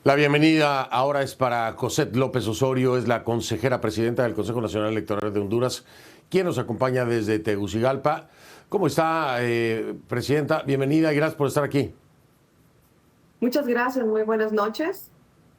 La bienvenida ahora es para Cosette López Osorio, es la consejera presidenta del Consejo Nacional Electoral de Honduras, quien nos acompaña desde Tegucigalpa. ¿Cómo está, presidenta? Bienvenida y gracias por estar aquí. Muchas gracias, muy buenas noches.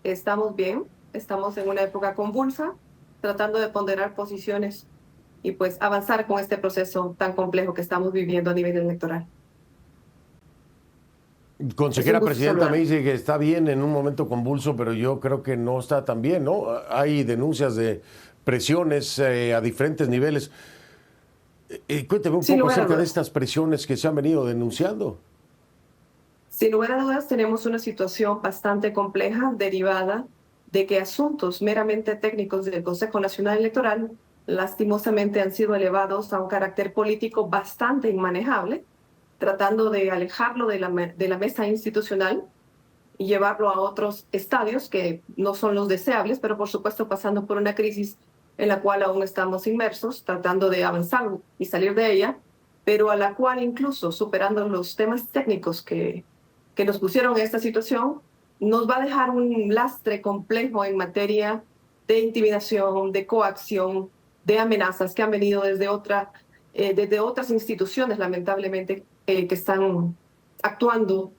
Estamos bien, estamos en una época convulsa, tratando de ponderar posiciones y pues avanzar con este proceso tan complejo que estamos viviendo a nivel electoral. Es un Consejera gusto presidenta me saludar. dice que está bien en un momento convulso, pero yo creo que no está tan bien, ¿no? Hay denuncias de presiones a diferentes niveles. Cuénteme un Sin poco lugar a acerca de dudas, estas presiones que se han venido denunciando. sin lugar a dudas tenemos una situación bastante compleja derivada de que asuntos meramente técnicos del Consejo Nacional Electoral lastimosamente han sido elevados a un carácter político bastante inmanejable, tratando de alejarlo de la mesa institucional y llevarlo a otros estadios que no son los deseables, pero por supuesto pasando por una crisis en la cual aún estamos inmersos, tratando de avanzar y salir de ella, pero a la cual incluso superando los temas técnicos que nos pusieron en esta situación, nos va a dejar un lastre complejo en materia de intimidación, de coacción, de amenazas que han venido desde otras instituciones, lamentablemente, que están actuando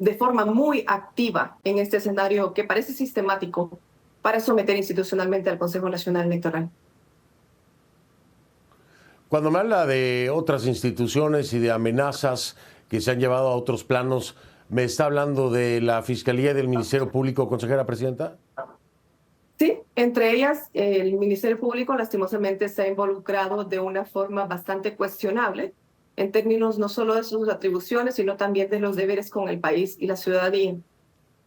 de forma muy activa en este escenario que parece sistemático para someter institucionalmente al Consejo Nacional Electoral. Cuando me habla de otras instituciones y de amenazas que se han llevado a otros planos, ¿me está hablando de la Fiscalía y del Ministerio Público, consejera presidenta? Sí, entre ellas el Ministerio Público lastimosamente se ha involucrado de una forma bastante cuestionable en términos no solo de sus atribuciones, sino también de los deberes con el país y la ciudadanía.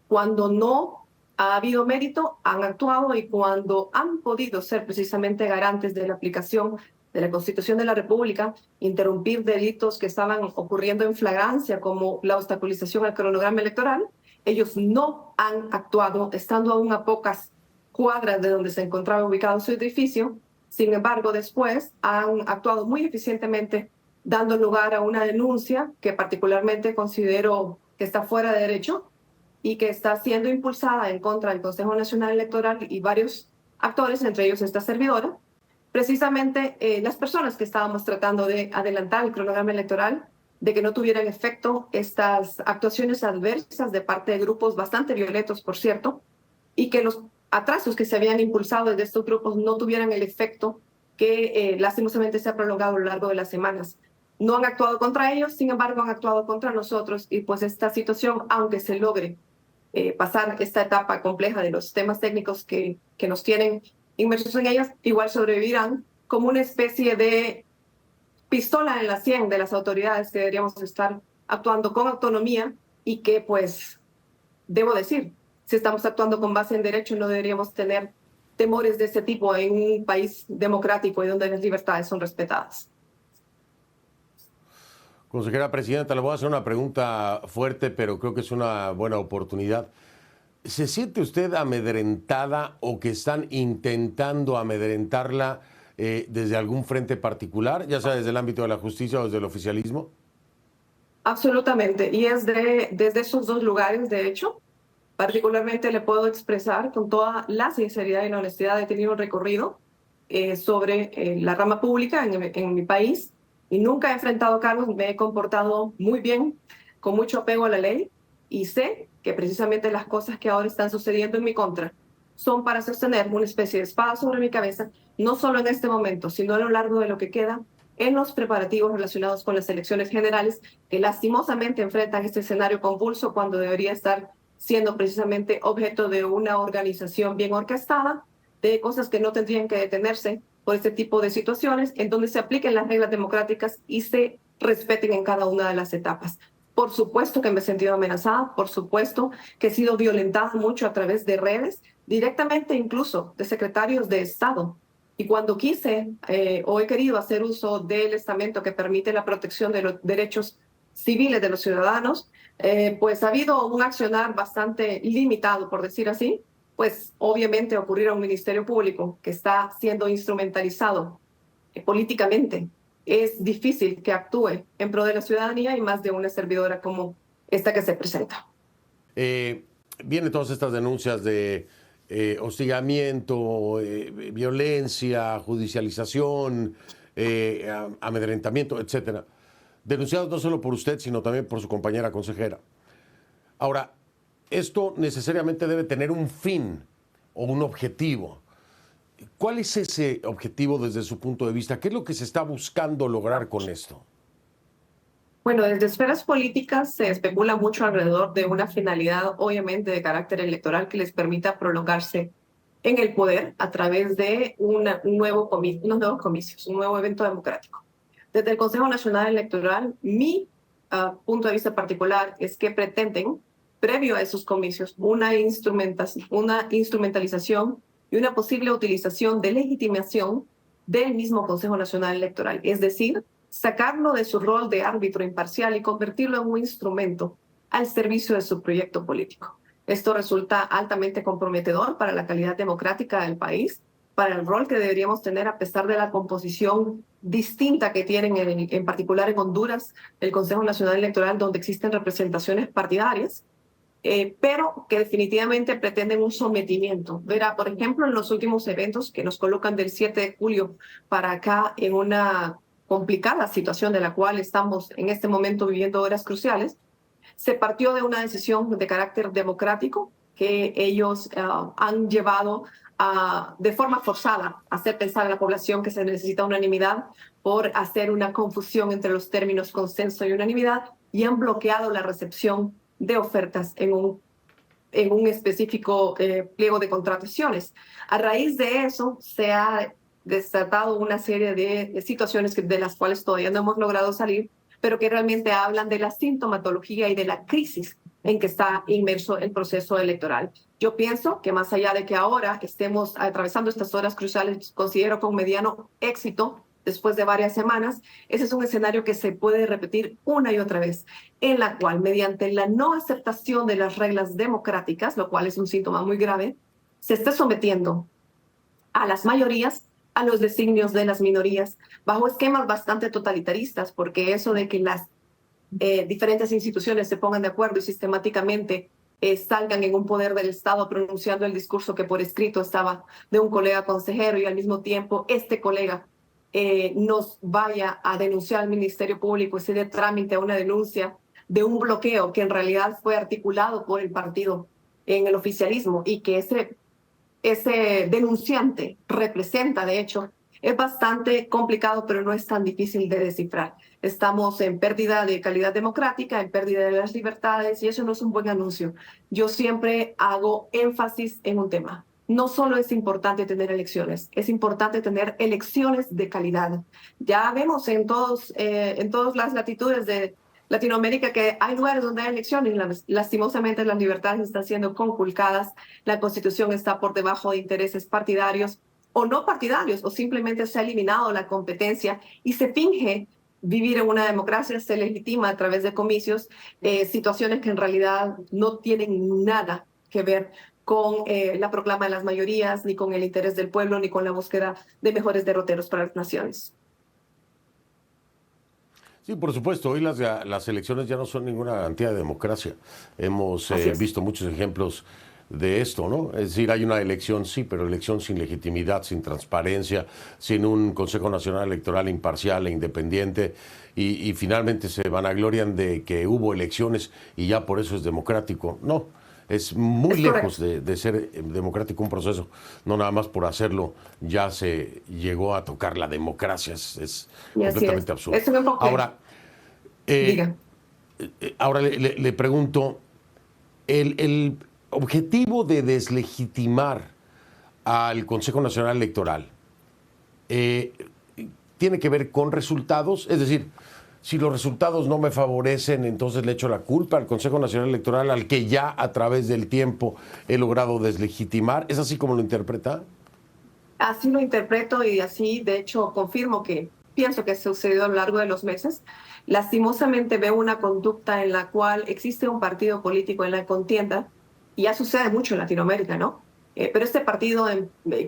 Cuando no ha habido mérito, han actuado y cuando han podido ser precisamente garantes de la aplicación de la Constitución de la República, interrumpir delitos que estaban ocurriendo en flagrancia, como la obstaculización al cronograma electoral, ellos no han actuado, estando aún a pocas cuadras de donde se encontraba ubicado su edificio. Sin embargo, después han actuado muy eficientemente, dando lugar a una denuncia que particularmente considero que está fuera de derecho y que está siendo impulsada en contra del Consejo Nacional Electoral y varios actores, entre ellos esta servidora, precisamente las personas que estábamos tratando de adelantar el cronograma electoral, de que no tuvieran efecto estas actuaciones adversas de parte de grupos bastante violentos, por cierto, y que los atrasos que se habían impulsado desde estos grupos no tuvieran el efecto que lastimosamente se ha prolongado a lo largo de las semanas. No han actuado contra ellos, sin embargo han actuado contra nosotros y pues esta situación, aunque se logre pasar esta etapa compleja de los temas técnicos que nos tienen inmersos en ellas, igual sobrevivirán como una especie de pistola en la sien de las autoridades que deberíamos estar actuando con autonomía y que, pues, debo decir, si estamos actuando con base en derecho, no deberíamos tener temores de este tipo en un país democrático y donde las libertades son respetadas. Consejera presidenta, le voy a hacer una pregunta fuerte, pero creo que es una buena oportunidad. ¿Se siente usted amedrentada o que están intentando amedrentarla desde algún frente particular, ya sea desde el ámbito de la justicia o desde el oficialismo? Absolutamente. Y es desde esos dos lugares, de hecho, particularmente le puedo expresar con toda la sinceridad y la honestidad. He tenido un recorrido sobre la rama pública en mi país y nunca he enfrentado cargos, me he comportado muy bien, con mucho apego a la ley y sé que precisamente las cosas que ahora están sucediendo en mi contra son para sostener una especie de espada sobre mi cabeza, no solo en este momento, sino a lo largo de lo que queda en los preparativos relacionados con las elecciones generales que lastimosamente enfrentan este escenario convulso cuando debería estar siendo precisamente objeto de una organización bien orquestada, de cosas que no tendrían que detenerse por este tipo de situaciones, en donde se apliquen las reglas democráticas y se respeten en cada una de las etapas. Por supuesto que me he sentido amenazada, por supuesto que he sido violentada mucho a través de redes, directamente incluso de secretarios de Estado. Y cuando quise o he querido hacer uso del estamento que permite la protección de los derechos civiles de los ciudadanos, pues ha habido un accionar bastante limitado, por decir así, pues obviamente ocurrir a un ministerio público que está siendo instrumentalizado políticamente. Es difícil que actúe en pro de la ciudadanía y más de una servidora como esta que se presenta. Eh, vienen todas estas denuncias de hostigamiento, violencia, judicialización, amedrentamiento, etcétera. Denunciados no solo por usted, sino también por su compañera consejera. Ahora, esto necesariamente debe tener un fin o un objetivo. ¿Cuál es ese objetivo desde su punto de vista? ¿Qué es lo que se está buscando lograr con esto? Bueno, desde esferas políticas se especula mucho alrededor de una finalidad, obviamente, de carácter electoral que les permita prolongarse en el poder a través de unos nuevos comicios, un nuevo evento democrático. Desde el Consejo Nacional Electoral, mi punto de vista particular es que pretenden, previo a esos comicios, una instrumentalización y una posible utilización de legitimación del mismo Consejo Nacional Electoral. Es decir, sacarlo de su rol de árbitro imparcial y convertirlo en un instrumento al servicio de su proyecto político. Esto resulta altamente comprometedor para la calidad democrática del país, para el rol que deberíamos tener a pesar de la composición distinta que tienen en particular en Honduras el Consejo Nacional Electoral, donde existen representaciones partidarias, pero que definitivamente pretenden un sometimiento. Verá, por ejemplo, en los últimos eventos que nos colocan del 7 de julio para acá en una complicada situación de la cual estamos en este momento viviendo horas cruciales, se partió de una decisión de carácter democrático que ellos han llevado de forma forzada a hacer pensar a la población que se necesita unanimidad por hacer una confusión entre los términos consenso y unanimidad, y han bloqueado la recepción de ofertas en un específico pliego de contrataciones. A raíz de eso se ha desatado una serie de situaciones de las cuales todavía no hemos logrado salir, pero que realmente hablan de la sintomatología y de la crisis en que está inmerso el proceso electoral. Yo pienso que más allá de que ahora estemos atravesando estas horas cruciales, considero con mediano éxito, después de varias semanas, ese es un escenario que se puede repetir una y otra vez, en la cual, mediante la no aceptación de las reglas democráticas, lo cual es un síntoma muy grave, se está sometiendo a las mayorías a los designios de las minorías, bajo esquemas bastante totalitaristas, porque eso de que las diferentes instituciones se pongan de acuerdo y sistemáticamente salgan en un poder del Estado pronunciando el discurso que por escrito estaba de un colega consejero, y al mismo tiempo este colega nos vaya a denunciar al Ministerio Público y se dé trámite a una denuncia de un bloqueo que en realidad fue articulado por el partido en el oficialismo, y que ese denunciante representa, de hecho, es bastante complicado, pero no es tan difícil de descifrar. Estamos en pérdida de calidad democrática, en pérdida de las libertades, y eso no es un buen anuncio. Yo siempre hago énfasis en un tema. No solo es importante tener elecciones, es importante tener elecciones de calidad. Ya vemos en todas las latitudes de Latinoamérica que hay lugares donde hay elecciones, lastimosamente las libertades están siendo conculcadas, la Constitución está por debajo de intereses partidarios o no partidarios, o simplemente se ha eliminado la competencia y se finge vivir en una democracia, se legitima a través de comicios, situaciones que en realidad no tienen nada que ver con la proclama de las mayorías, ni con el interés del pueblo, ni con la búsqueda de mejores derroteros para las naciones. Sí, por supuesto, hoy las elecciones ya no son ninguna garantía de democracia. Hemos visto muchos ejemplos de esto, ¿no? Es decir, hay una elección, sí, pero elección sin legitimidad, sin transparencia, sin un Consejo Nacional Electoral imparcial e independiente, y finalmente se vanaglorian de que hubo elecciones y ya por eso es democrático. No, es muy lejos de ser democrático un proceso. No nada más por hacerlo ya se llegó a tocar la democracia. Es completamente absurdo. Ahora, ahora le pregunto, el objetivo de deslegitimar al Consejo Nacional Electoral tiene que ver con resultados, es decir, si los resultados no me favorecen, entonces le echo la culpa al Consejo Nacional Electoral, al que ya a través del tiempo he logrado deslegitimar. ¿Es así como lo interpreta? Así lo interpreto, y así, de hecho, confirmo que pienso que sucedió a lo largo de los meses. Lastimosamente veo una conducta en la cual existe un partido político en la contienda, y ya sucede mucho en Latinoamérica, ¿no? Pero este partido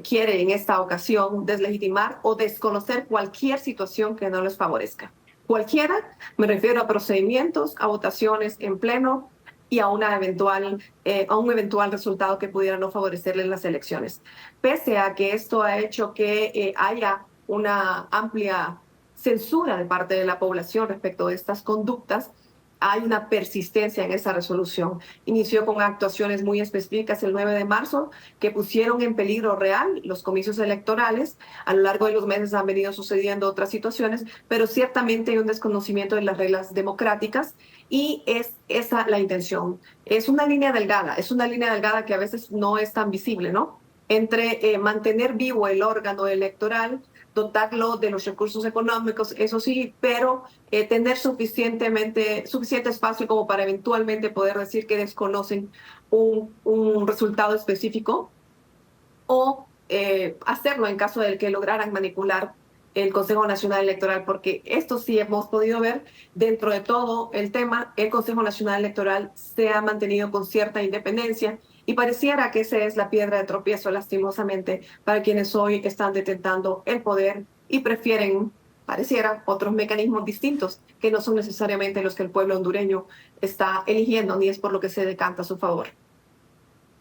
quiere en esta ocasión deslegitimar o desconocer cualquier situación que no les favorezca. Cualquiera, me refiero a procedimientos, a votaciones en pleno y a un eventual resultado que pudiera no favorecerle en las elecciones. Pese a que esto ha hecho que haya una amplia censura de parte de la población respecto de estas conductas, hay una persistencia en esa resolución. Inició con actuaciones muy específicas el 9 de marzo que pusieron en peligro real los comicios electorales. A lo largo de los meses han venido sucediendo otras situaciones, pero ciertamente hay un desconocimiento de las reglas democráticas y es esa la intención. Es una línea delgada que a veces no es tan visible, ¿no? Entre mantener vivo el órgano electoral, dotarlo de los recursos económicos, eso sí, pero tener suficiente espacio como para eventualmente poder decir que desconocen un resultado específico o hacerlo en caso de que lograran manipular el Consejo Nacional Electoral, porque esto sí hemos podido ver dentro de todo el tema, el Consejo Nacional Electoral se ha mantenido con cierta independencia y pareciera que esa es la piedra de tropiezo, lastimosamente, para quienes hoy están detentando el poder y prefieren, pareciera, otros mecanismos distintos que no son necesariamente los que el pueblo hondureño está eligiendo, ni es por lo que se decanta a su favor.